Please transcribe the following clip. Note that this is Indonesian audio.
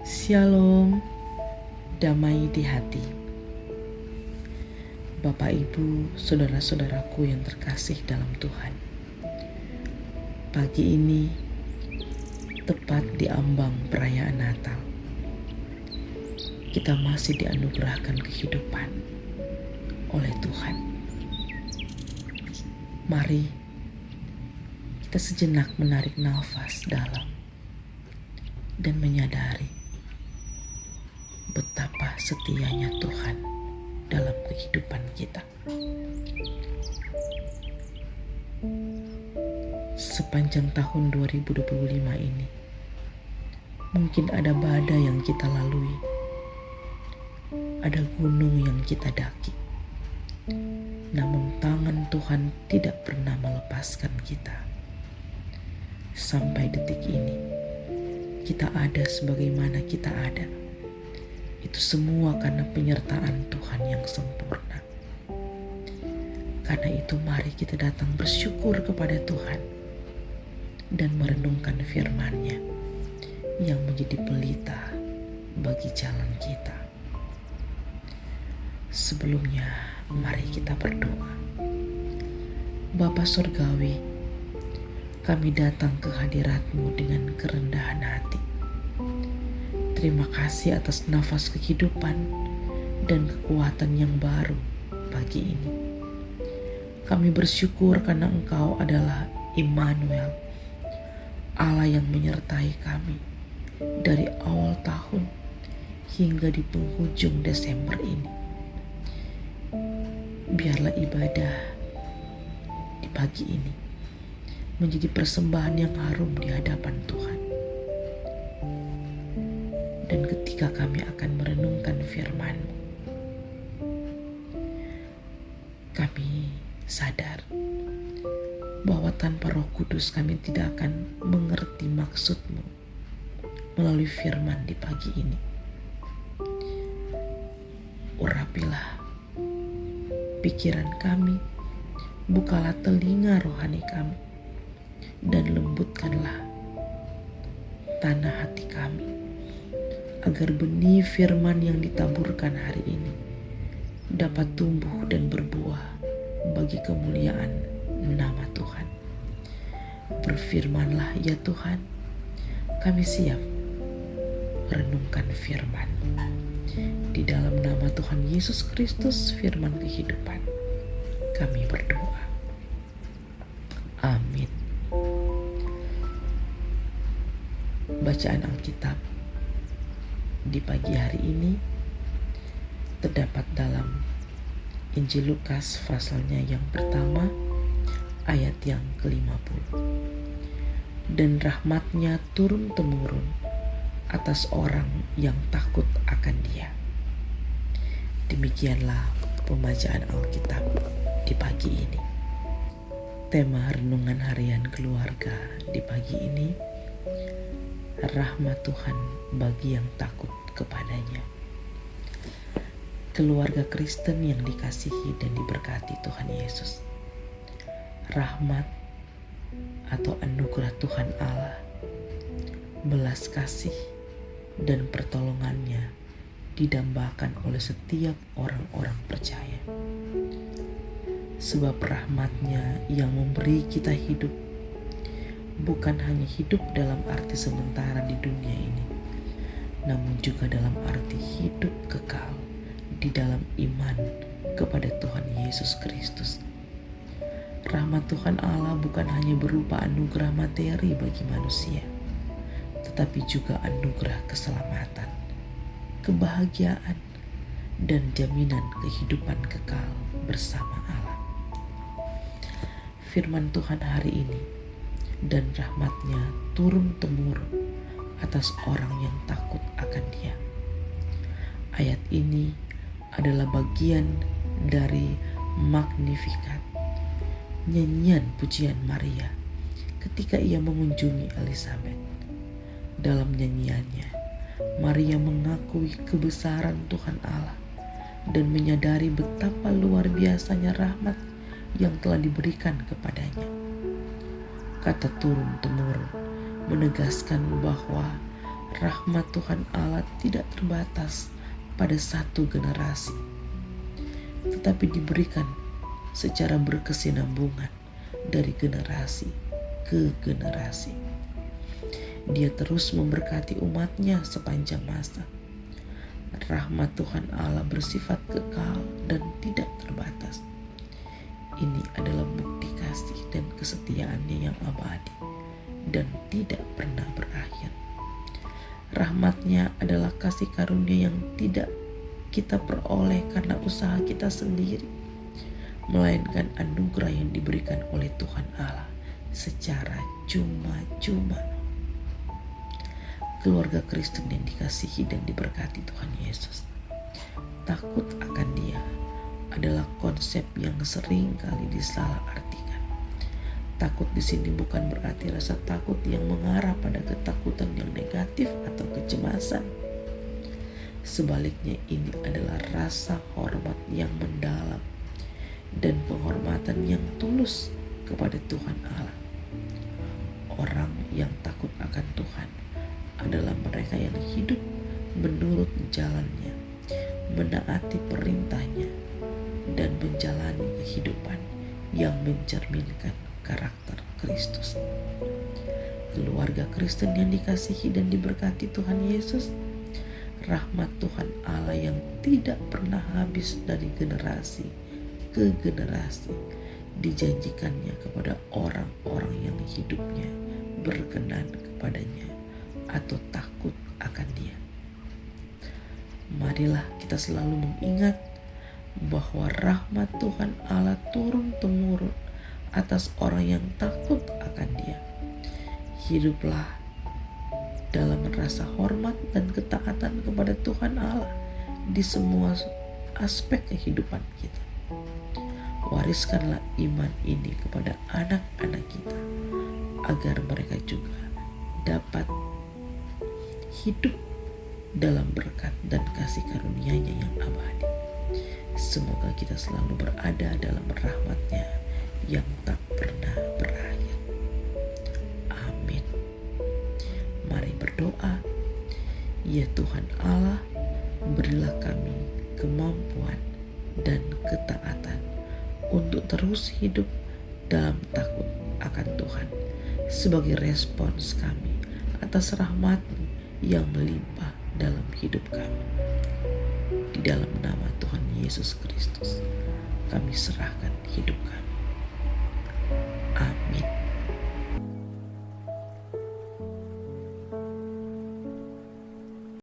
Shalom, damai di hati. Bapak, Ibu, saudara-saudaraku yang terkasih dalam Tuhan. Pagi ini, tepat di ambang perayaan Natal, kita masih dianugerahkan kehidupan oleh Tuhan. Mari kita sejenak menarik nafas dalam dan menyadari betapa setianya Tuhan dalam kehidupan kita. Sepanjang tahun 2025 ini, mungkin ada badai yang kita lalui, ada gunung yang kita daki. Namun tangan Tuhan tidak pernah melepaskan kita. Sampai detik ini, kita ada sebagaimana kita ada. Itu semua karena penyertaan Tuhan yang sempurna. Karena itu mari kita datang bersyukur kepada Tuhan dan merenungkan firman-Nya yang menjadi pelita bagi jalan kita. Sebelumnya, mari kita berdoa. Bapa Surgawi, kami datang ke hadirat-Mu dengan kerendahan hati. Terima kasih atas nafas kehidupan dan kekuatan yang baru pagi ini. Kami bersyukur karena Engkau adalah Immanuel, Allah yang menyertai kami dari awal tahun hingga di penghujung Desember ini. Biarlah ibadah di pagi ini menjadi persembahan yang harum di hadapan Tuhan. Dan ketika kami akan merenungkan firman-Mu, kami sadar bahwa tanpa Roh Kudus kami tidak akan mengerti maksud-Mu melalui firman di pagi ini. Urapilah pikiran kami, bukalah telinga rohani kami, dan lembutkanlah tanah hati kami, agar benih firman yang ditaburkan hari ini dapat tumbuh dan berbuah bagi kemuliaan nama Tuhan. Berfirmanlah ya Tuhan, kami siap merenungkan firman. Di dalam nama Tuhan Yesus Kristus, firman kehidupan, kami berdoa. Amin. Bacaan Alkitab di pagi hari ini terdapat dalam Injil Lukas pasalnya yang pertama ayat yang ke-50. Dan rahmat-Nya turun-temurun atas orang yang takut akan Dia. Demikianlah pembacaan Alkitab di pagi ini. Tema renungan harian keluarga di pagi ini, rahmat Tuhan bagi yang takut kepadanya. Keluarga Kristen yang dikasihi dan diberkati Tuhan Yesus, rahmat atau anugerah Tuhan Allah, belas kasih dan pertolongannya didambakan oleh setiap orang-orang percaya. Sebab rahmat-Nya yang memberi kita hidup, bukan hanya hidup dalam arti sementara di dunia ini, namun juga dalam arti hidup kekal di dalam iman kepada Tuhan Yesus Kristus. Rahmat Tuhan Allah bukan hanya berupa anugerah materi bagi manusia, tetapi juga anugerah keselamatan, kebahagiaan, dan jaminan kehidupan kekal bersama Allah. Firman Tuhan hari ini, dan rahmat-Nya turun-temurun atas orang yang takut akan Dia. Ayat ini adalah bagian dari Magnificat, nyanyian pujian Maria ketika ia mengunjungi Elizabeth. Dalam nyanyiannya, Maria mengakui kebesaran Tuhan Allah dan menyadari betapa luar biasanya rahmat yang telah diberikan kepadanya. Kata turun-temurun menegaskan bahwa Rahmat Tuhan Allah tidak terbatas pada satu generasi, tetapi diberikan secara berkesinambungan dari generasi ke generasi. Dia terus memberkati umatnya sepanjang masa. Rahmat Tuhan Allah bersifat kekal dan tidak terbatas. Ini adalah bukti kasih dan kesetiaannya yang abadi dan tidak pernah berakhir. Rahmatnya adalah kasih karunia yang tidak kita peroleh karena usaha kita sendiri, melainkan anugerah yang diberikan oleh Tuhan Allah secara cuma-cuma. Keluarga Kristen yang dikasihi dan diberkati Tuhan Yesus, takut akan Dia adalah konsep yang sering kali disalahartikan. Takut di sini bukan berarti rasa takut yang mengarah pada ketakutan yang negatif atau kecemasan. Sebaliknya, ini adalah rasa hormat yang mendalam dan penghormatan yang tulus kepada Tuhan Allah. Orang yang takut akan Tuhan adalah mereka yang hidup menurut jalannya, menaati perintahnya, dan menjalani kehidupan yang mencerminkan karakter Kristus. Keluarga Kristen yang dikasihi dan diberkati Tuhan Yesus, rahmat Tuhan Allah yang tidak pernah habis dari generasi ke generasi dijanjikannya kepada orang-orang yang hidupnya berkenan kepadanya atau takut akan Dia. Marilah kita selalu mengingat bahwa rahmat Tuhan Allah turun-temurun atas orang yang takut akan Dia. Hiduplah dalam rasa hormat dan ketaatan kepada Tuhan Allah di semua aspek kehidupan kita. Wariskanlah iman ini kepada anak-anak kita agar mereka juga dapat hidup dalam berkat dan kasih karunia-Nya yang abadi. Semoga kita selalu berada dalam rahmat-Nya yang tak pernah berakhir. Amin. Mari berdoa. Ya Tuhan Allah, berilah kami kemampuan dan ketaatan untuk terus hidup dalam takut akan Tuhan sebagai respons kami atas rahmat-Mu yang melimpah dalam hidup kami. Di dalam nama Tuhan Yesus Kristus, kami serahkan hidup kami. Amin.